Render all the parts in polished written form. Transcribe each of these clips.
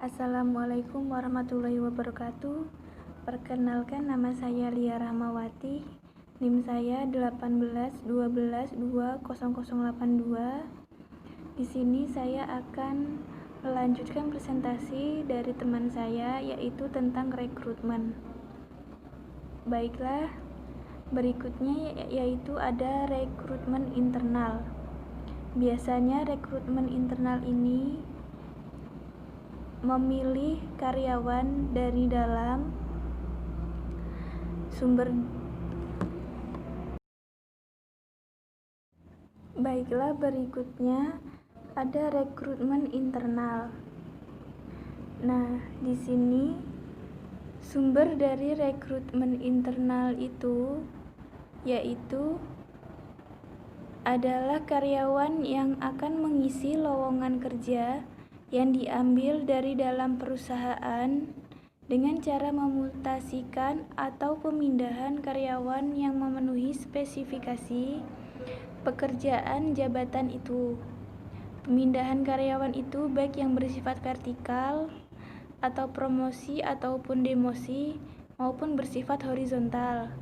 Assalamualaikum warahmatullahi wabarakatuh. Perkenalkan, nama saya Lia Rahmawati. NIM saya 1812122082. Di sini saya akan melanjutkan presentasi dari teman saya, yaitu tentang rekrutmen. Baiklah, berikutnya yaitu ada rekrutmen internal. Biasanya rekrutmen internal ini memilih karyawan dari dalam sumber. Baiklah, berikutnya ada rekrutmen internal. Nah, di sini sumber dari rekrutmen internal itu yaitu adalah karyawan yang akan mengisi lowongan kerja yang diambil dari dalam perusahaan dengan cara memutasikan atau pemindahan karyawan yang memenuhi spesifikasi pekerjaan jabatan itu. Pemindahan karyawan itu baik yang bersifat vertikal atau promosi ataupun demosi maupun bersifat horizontal.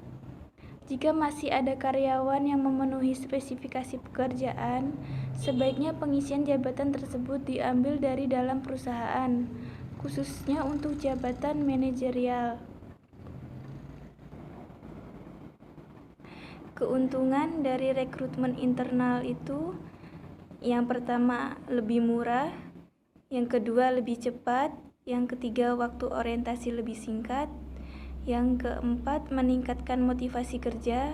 Jika masih ada karyawan yang memenuhi spesifikasi pekerjaan, sebaiknya pengisian jabatan tersebut diambil dari dalam perusahaan, khususnya untuk jabatan manajerial. Keuntungan dari rekrutmen internal itu, yang pertama lebih murah, yang kedua lebih cepat, yang ketiga waktu orientasi lebih singkat, yang keempat meningkatkan motivasi kerja,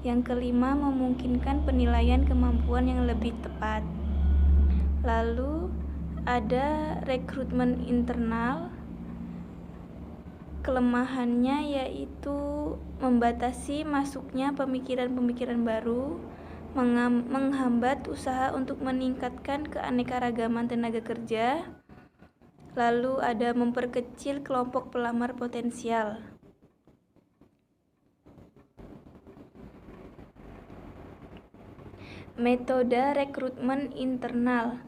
yang kelima memungkinkan penilaian kemampuan yang lebih tepat. Lalu ada rekrutmen internal. Kelemahannya yaitu membatasi masuknya pemikiran-pemikiran baru, menghambat usaha untuk meningkatkan keanekaragaman tenaga kerja. Lalu ada memperkecil kelompok pelamar potensial. Metode rekrutmen internal.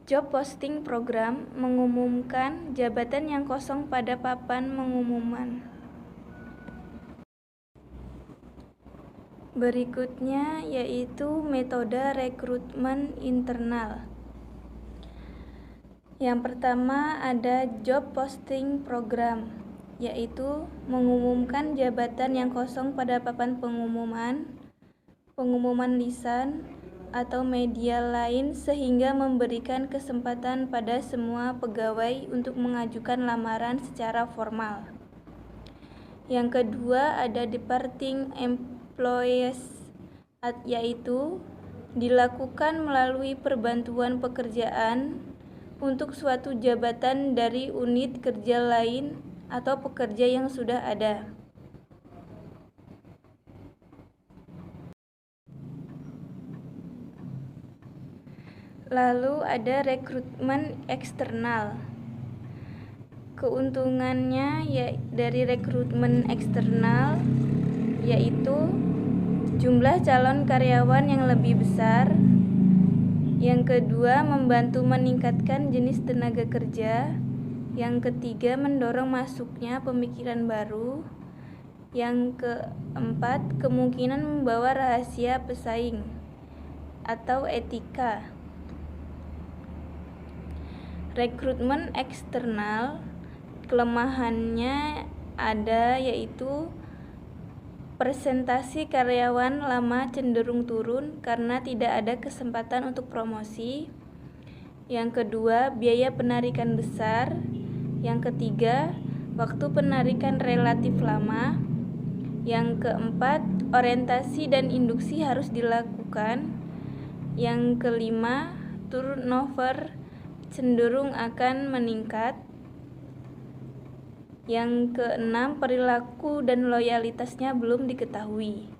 Job posting program mengumumkan jabatan yang kosong pada papan pengumuman. Berikutnya yaitu metode rekrutmen internal. Yang pertama ada job posting program, yaitu mengumumkan jabatan yang kosong pada papan pengumuman lisan atau media lain sehingga memberikan kesempatan pada semua pegawai untuk mengajukan lamaran secara formal. Yang kedua ada departing employees, yaitu dilakukan melalui perbantuan pekerjaan untuk suatu jabatan dari unit kerja lain atau pekerja yang sudah ada. Lalu ada rekrutmen eksternal. Keuntungannya dari rekrutmen eksternal yaitu jumlah calon karyawan yang lebih besar. Yang kedua, membantu meningkatkan jenis tenaga kerja. Yang ketiga, mendorong masuknya pemikiran baru. Yang keempat, kemungkinan membawa rahasia pesaing atau etika. Rekrutmen eksternal, kelemahannya ada yaitu presentasi karyawan lama cenderung turun karena tidak ada kesempatan untuk promosi. Yang kedua, biaya penarikan besar. Yang ketiga, waktu penarikan relatif lama. Yang keempat, orientasi dan induksi harus dilakukan. Yang kelima, turnover cenderung akan meningkat. Yang keenam, perilaku dan loyalitasnya belum diketahui.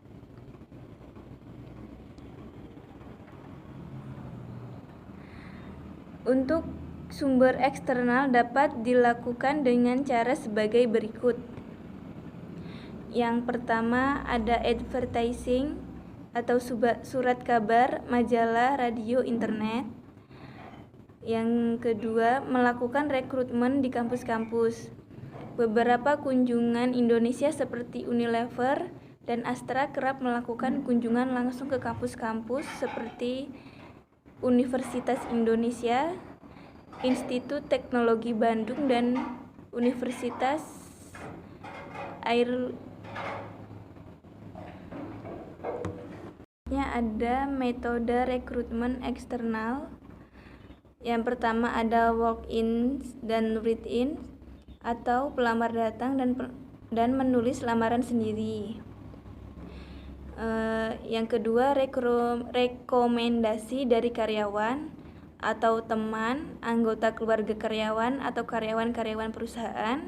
Untuk sumber eksternal dapat dilakukan dengan cara sebagai berikut. Yang pertama ada advertising atau surat kabar, majalah, radio, internet. Yang kedua, melakukan rekrutmen di kampus-kampus. Beberapa kunjungan Indonesia seperti Unilever dan Astra kerap melakukan kunjungan langsung ke kampus-kampus seperti Universitas Indonesia, Institut Teknologi Bandung, dan Universitas Air. Ada metode rekrutmen eksternal. Yang pertama ada walk-in dan read-in, atau pelamar datang dan menulis lamaran sendiri. Yang kedua, rekomendasi dari karyawan atau teman, anggota keluarga karyawan atau karyawan-karyawan perusahaan.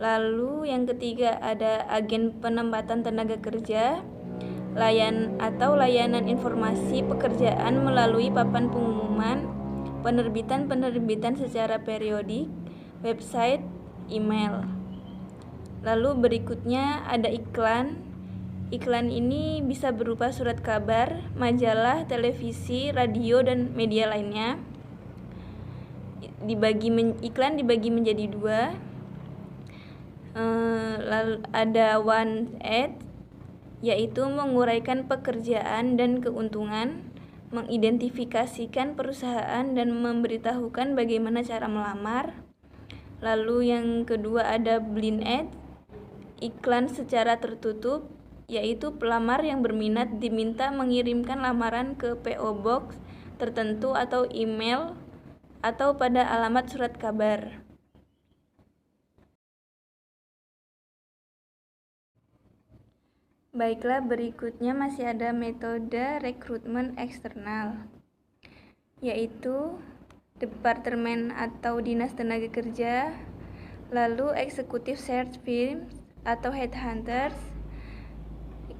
Lalu yang ketiga ada agen penempatan tenaga kerja, layanan informasi pekerjaan melalui papan pengumuman, penerbitan secara periodik, website, email. Lalu berikutnya ada iklan. Iklan ini bisa berupa surat kabar, majalah, televisi, radio, dan media lainnya. Iklan dibagi menjadi dua. Lalu ada one ad, yaitu menguraikan pekerjaan dan keuntungan, mengidentifikasikan perusahaan dan memberitahukan bagaimana cara melamar. Lalu yang kedua ada blind ad, iklan secara tertutup, yaitu pelamar yang berminat diminta mengirimkan lamaran ke PO Box tertentu atau email atau pada alamat surat kabar. Baiklah, berikutnya masih ada metode rekrutmen eksternal, yaitu Departemen atau Dinas Tenaga Kerja, lalu Executive Search Firms atau Headhunters.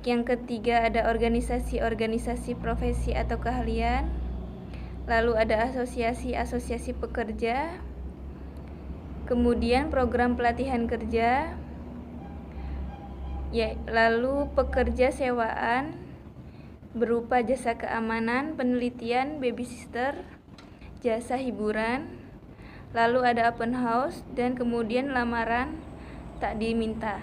Yang ketiga ada organisasi profesi atau keahlian, lalu ada asosiasi pekerja, kemudian program pelatihan kerja, lalu pekerja sewaan berupa jasa keamanan, penelitian, babysitter, jasa hiburan, lalu ada open house, dan kemudian lamaran tak diminta.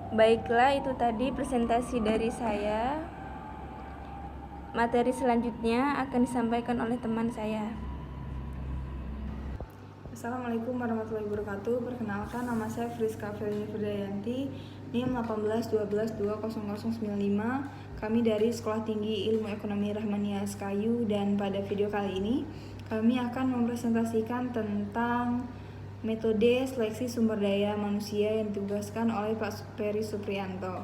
Baiklah, itu tadi presentasi dari saya. Materi selanjutnya akan disampaikan oleh teman saya. Assalamualaikum warahmatullahi wabarakatuh. Perkenalkan, nama saya Friska Felini Firdayanti, NIM 1812200095. Kami dari Sekolah Tinggi Ilmu Ekonomi Rahmania SKU, dan pada video kali ini kami akan mempresentasikan tentang metode seleksi sumber daya manusia yang ditugaskan oleh Pak Peri Suprianto.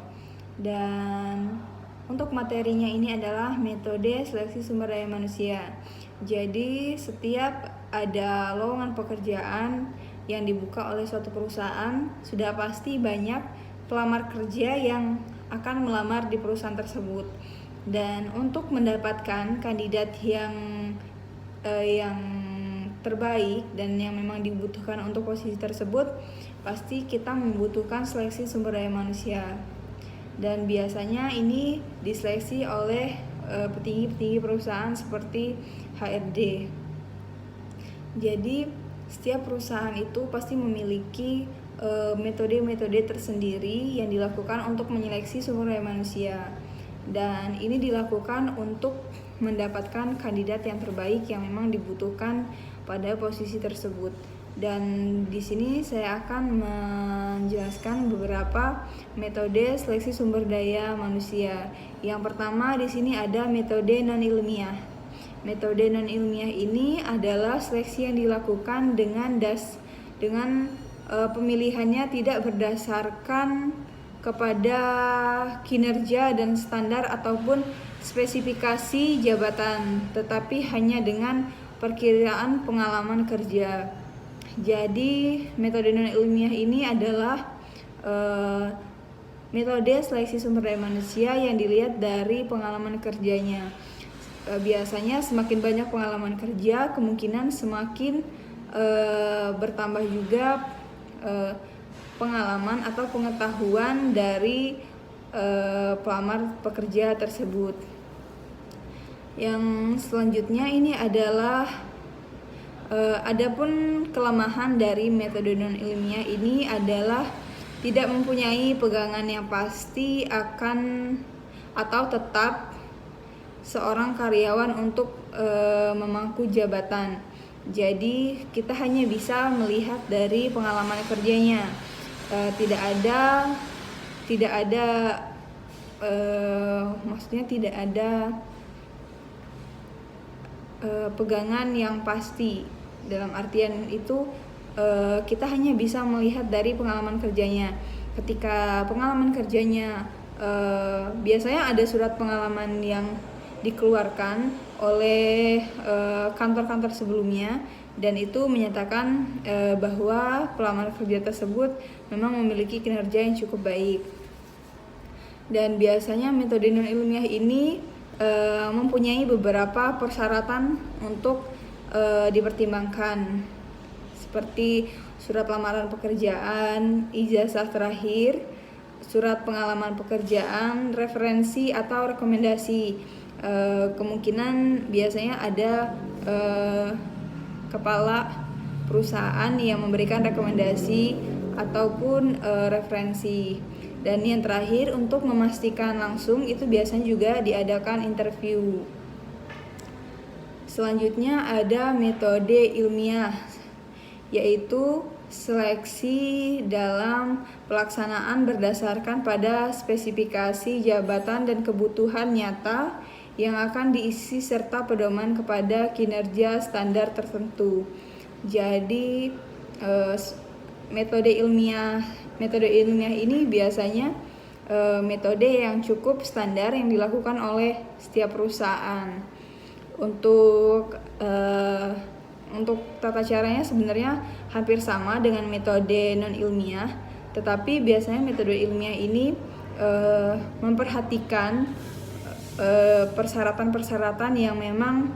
Dan untuk materinya ini adalah metode seleksi sumber daya manusia. Jadi setiap ada lowongan pekerjaan yang dibuka oleh suatu perusahaan, sudah pasti banyak pelamar kerja yang akan melamar di perusahaan tersebut. Dan untuk mendapatkan kandidat yang terbaik dan yang memang dibutuhkan untuk posisi tersebut, pasti kita membutuhkan seleksi sumber daya manusia. Dan biasanya ini diseleksi oleh petinggi-petinggi perusahaan seperti HRD. Jadi setiap perusahaan itu pasti memiliki metode-metode tersendiri yang dilakukan untuk menyeleksi sumber daya manusia. Dan ini dilakukan untuk mendapatkan kandidat yang terbaik yang memang dibutuhkan pada posisi tersebut. Dan di sini saya akan menjelaskan beberapa metode seleksi sumber daya manusia. Yang pertama di sini ada metode non-ilmiah. Metode non-ilmiah ini adalah seleksi yang dilakukan dengan pemilihannya tidak berdasarkan kepada kinerja dan standar ataupun spesifikasi jabatan, tetapi hanya dengan perkiraan pengalaman kerja. Jadi metode non-ilmiah ini adalah metode seleksi sumber daya manusia yang dilihat dari pengalaman kerjanya. Biasanya semakin banyak pengalaman kerja, kemungkinan semakin bertambah juga pengalaman atau pengetahuan dari pelamar pekerja tersebut. Yang selanjutnya ini adalah adapun kelemahan dari metode non ilmiah ini adalah tidak mempunyai pegangan yang pasti akan atau tetap seorang karyawan untuk memangku jabatan. Jadi kita hanya bisa melihat dari pengalaman kerjanya. Maksudnya tidak ada pegangan yang pasti. Dalam artian itu kita hanya bisa melihat dari pengalaman kerjanya. Ketika pengalaman kerjanya biasanya ada surat pengalaman yang dikeluarkan oleh kantor-kantor sebelumnya, dan itu menyatakan bahwa pelamar kerja tersebut memang memiliki kinerja yang cukup baik. Dan biasanya metode non ilmiah ini mempunyai beberapa persyaratan untuk dipertimbangkan, seperti surat lamaran pekerjaan, ijazah terakhir, surat pengalaman pekerjaan, referensi atau rekomendasi. Kemungkinan biasanya ada kepala perusahaan yang memberikan rekomendasi ataupun referensi. Dan yang terakhir, untuk memastikan langsung itu biasanya juga diadakan interview. Selanjutnya ada metode ilmiah, yaitu seleksi dalam pelaksanaan berdasarkan pada spesifikasi jabatan dan kebutuhan nyata yang akan diisi serta pedoman kepada kinerja standar tertentu. Jadi metode ilmiah ini biasanya metode yang cukup standar yang dilakukan oleh setiap perusahaan. Untuk tata caranya sebenarnya hampir sama dengan metode non ilmiah, tetapi biasanya metode ilmiah ini memperhatikan persyaratan-persyaratan yang memang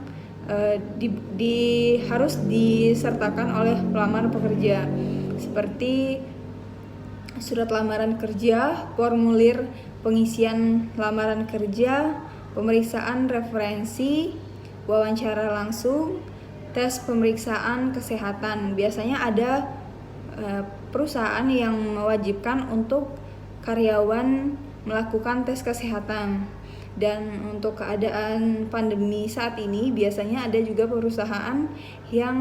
harus disertakan oleh pelamar pekerja, seperti surat lamaran kerja, formulir pengisian lamaran kerja, pemeriksaan referensi, wawancara langsung, tes pemeriksaan kesehatan. Biasanya ada perusahaan yang mewajibkan untuk karyawan melakukan tes kesehatan. Dan untuk keadaan pandemi saat ini, biasanya ada juga perusahaan yang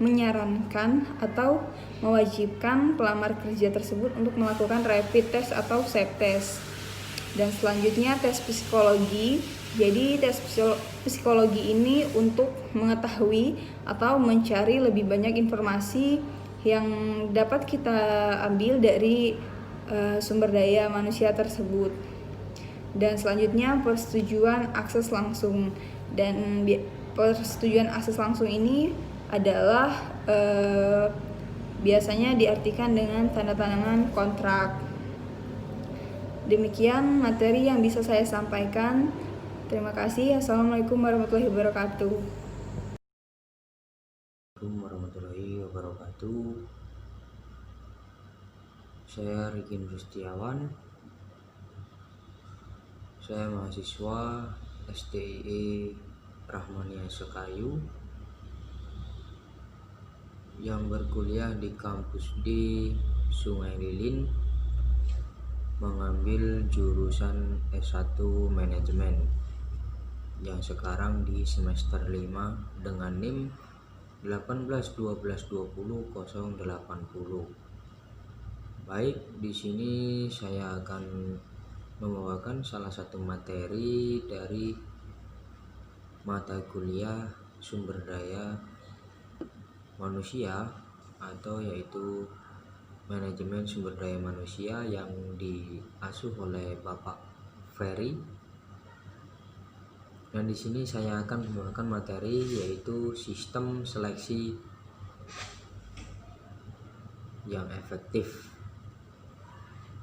menyarankan atau mewajibkan pelamar kerja tersebut untuk melakukan rapid test atau swab test. Dan selanjutnya tes psikologi. Jadi tes psikologi ini untuk mengetahui atau mencari lebih banyak informasi yang dapat kita ambil dari sumber daya manusia tersebut. Dan selanjutnya persetujuan akses langsung. Dan persetujuan akses langsung ini adalah biasanya diartikan dengan tanda tangan kontrak. Demikian materi yang bisa saya sampaikan. Terima kasih. Assalamualaikum warahmatullahi wabarakatuh. Assalamualaikum warahmatullahi wabarakatuh. Saya Rikin Rustiawan. Saya mahasiswa STIE Rahmania Sekayu yang berkuliah di kampus di Sungai Lilin, mengambil jurusan S1 Manajemen yang sekarang di semester 5 dengan NIM 181220080. Baik, di sini saya akan membawakan salah satu materi dari mata kuliah sumber daya manusia, atau yaitu manajemen sumber daya manusia yang diasuh oleh Bapak Ferry. Dan di sini saya akan membawakan materi yaitu sistem seleksi yang efektif.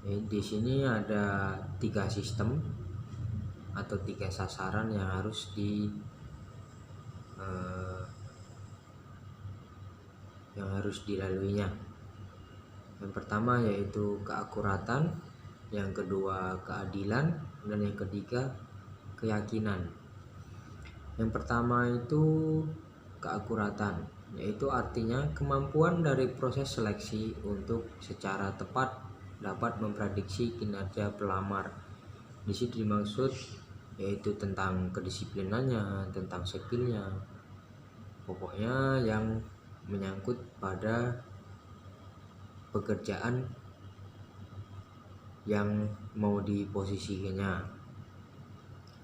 Di sini ada 3 sistem atau 3 sasaran yang harus dilaluinya. Yang pertama yaitu keakuratan, yang kedua keadilan, dan yang ketiga keyakinan. Yang pertama itu keakuratan, yaitu artinya kemampuan dari proses seleksi untuk secara tepat dapat memprediksi kinerja pelamar. Di sini dimaksud yaitu tentang kedisiplinannya, tentang skillnya, pokoknya yang menyangkut pada pekerjaan yang mau diposisikannya.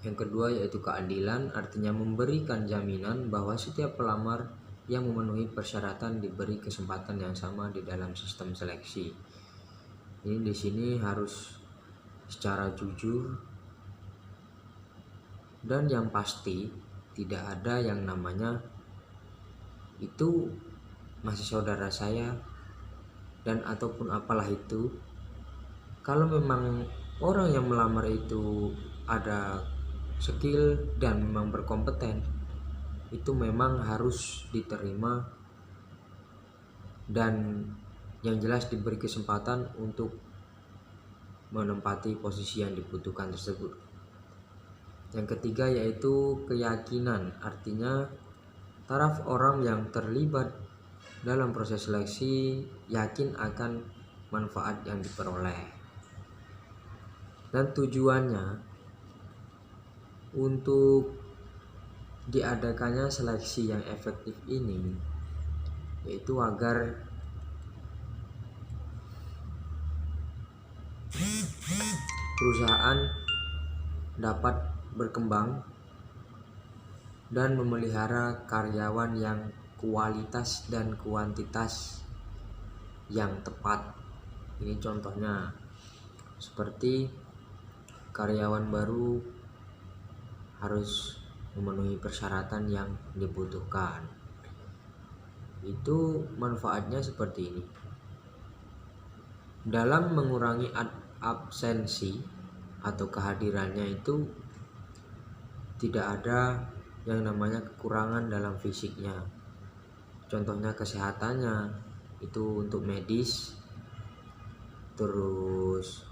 Yang kedua yaitu keadilan, artinya memberikan jaminan bahwa setiap pelamar yang memenuhi persyaratan diberi kesempatan yang sama di dalam sistem seleksi. Ini di sini harus secara jujur dan yang pasti tidak ada yang namanya itu masih saudara saya dan ataupun apalah itu. Kalau memang orang yang melamar itu ada skill dan memang berkompeten, itu memang harus diterima dan yang jelas diberi kesempatan untuk menempati posisi yang dibutuhkan tersebut. Yang ketiga yaitu keyakinan, artinya taraf orang yang terlibat dalam proses seleksi yakin akan manfaat yang diperoleh. Dan tujuannya untuk diadakannya seleksi yang efektif ini yaitu agar perusahaan dapat berkembang dan memelihara karyawan yang kualitas dan kuantitas yang tepat. Ini contohnya seperti karyawan baru harus memenuhi persyaratan yang dibutuhkan. Itu manfaatnya seperti ini. Dalam mengurangi absensi atau kehadirannya itu tidak ada yang namanya kekurangan dalam fisiknya. Contohnya kesehatannya itu untuk medis, terus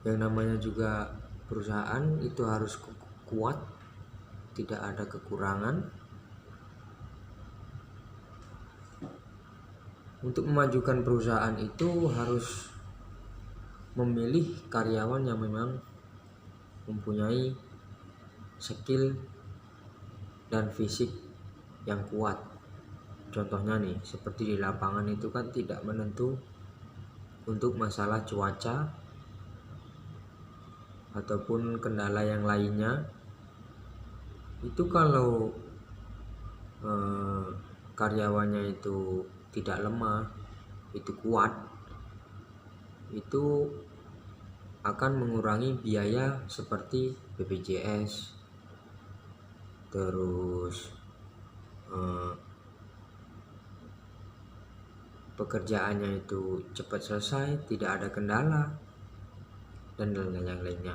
yang namanya juga perusahaan itu harus kuat, tidak ada kekurangan. Untuk memajukan perusahaan itu harus memilih karyawan yang memang mempunyai skill dan fisik yang kuat. Contohnya nih, seperti di lapangan itu kan tidak menentu untuk masalah cuaca ataupun kendala yang lainnya. Itu kalau karyawannya itu tidak lemah, itu kuat, itu akan mengurangi biaya seperti BPJS, terus pekerjaannya itu cepat selesai, tidak ada kendala, dan yang lainnya.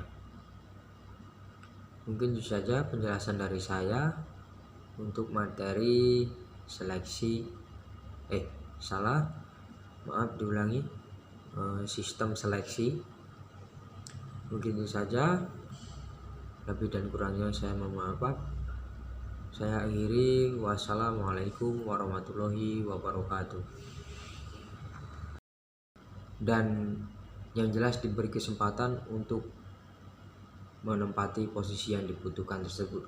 Mungkin itu saja penjelasan dari saya untuk materi seleksi sistem seleksi. Mungkin itu saja, lebih dan kurangnya saya mohon maaf. Saya akhiri, wassalamualaikum warahmatullahi wabarakatuh. Dan yang jelas diberi kesempatan untuk menempati posisi yang dibutuhkan tersebut.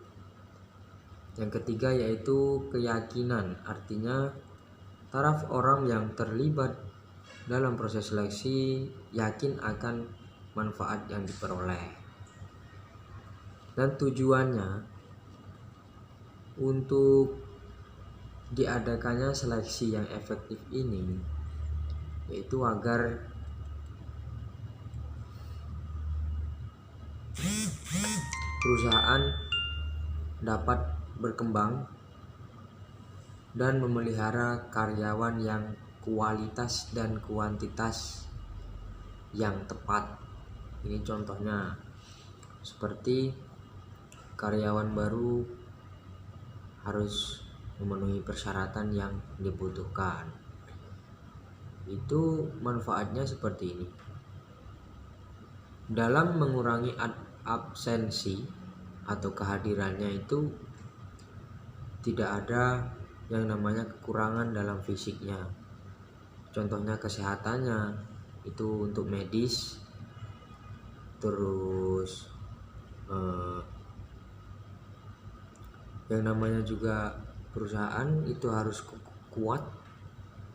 Yang ketiga yaitu keyakinan, artinya taraf orang yang terlibat dalam proses seleksi yakin akan manfaat yang diperoleh. Dan tujuannya untuk diadakannya seleksi yang efektif ini yaitu agar perusahaan dapat berkembang dan memelihara karyawan yang kualitas dan kuantitas yang tepat. Ini contohnya seperti karyawan baru harus memenuhi persyaratan yang dibutuhkan. Itu manfaatnya seperti ini. Dalam mengurangi absensi atau kehadirannya itu tidak ada yang namanya kekurangan dalam fisiknya. Contohnya kesehatannya itu untuk medis, terus yang namanya juga perusahaan itu harus kuat,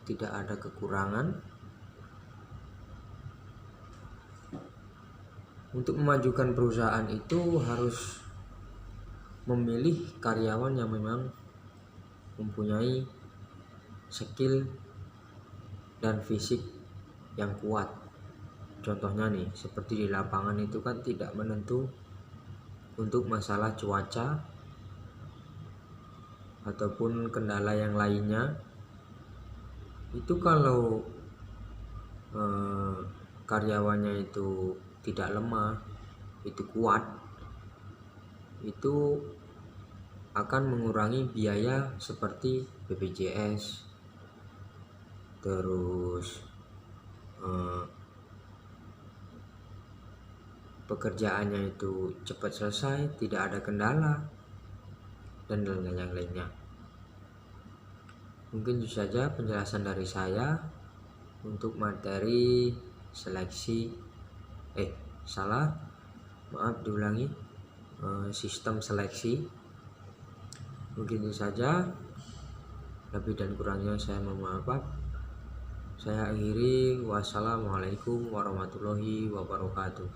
tidak ada kekurangan. Untuk memajukan perusahaan itu harus memilih karyawan yang memang mempunyai skill dan fisik yang kuat. Contohnya nih, seperti di lapangan itu kan tidak menentu untuk masalah cuaca ataupun kendala yang lainnya. Itu kalau karyawannya itu tidak lemah, itu kuat, itu akan mengurangi biaya seperti BPJS, terus pekerjaannya itu cepat selesai, tidak ada kendala, dan lain-lain lainnya. Mungkin itu saja penjelasan dari saya untuk materi seleksi sistem seleksi. Mungkin itu saja, lebih dan kurangnya saya mohon maaf. Saya akhiri, wassalamualaikum warahmatullahi wabarakatuh.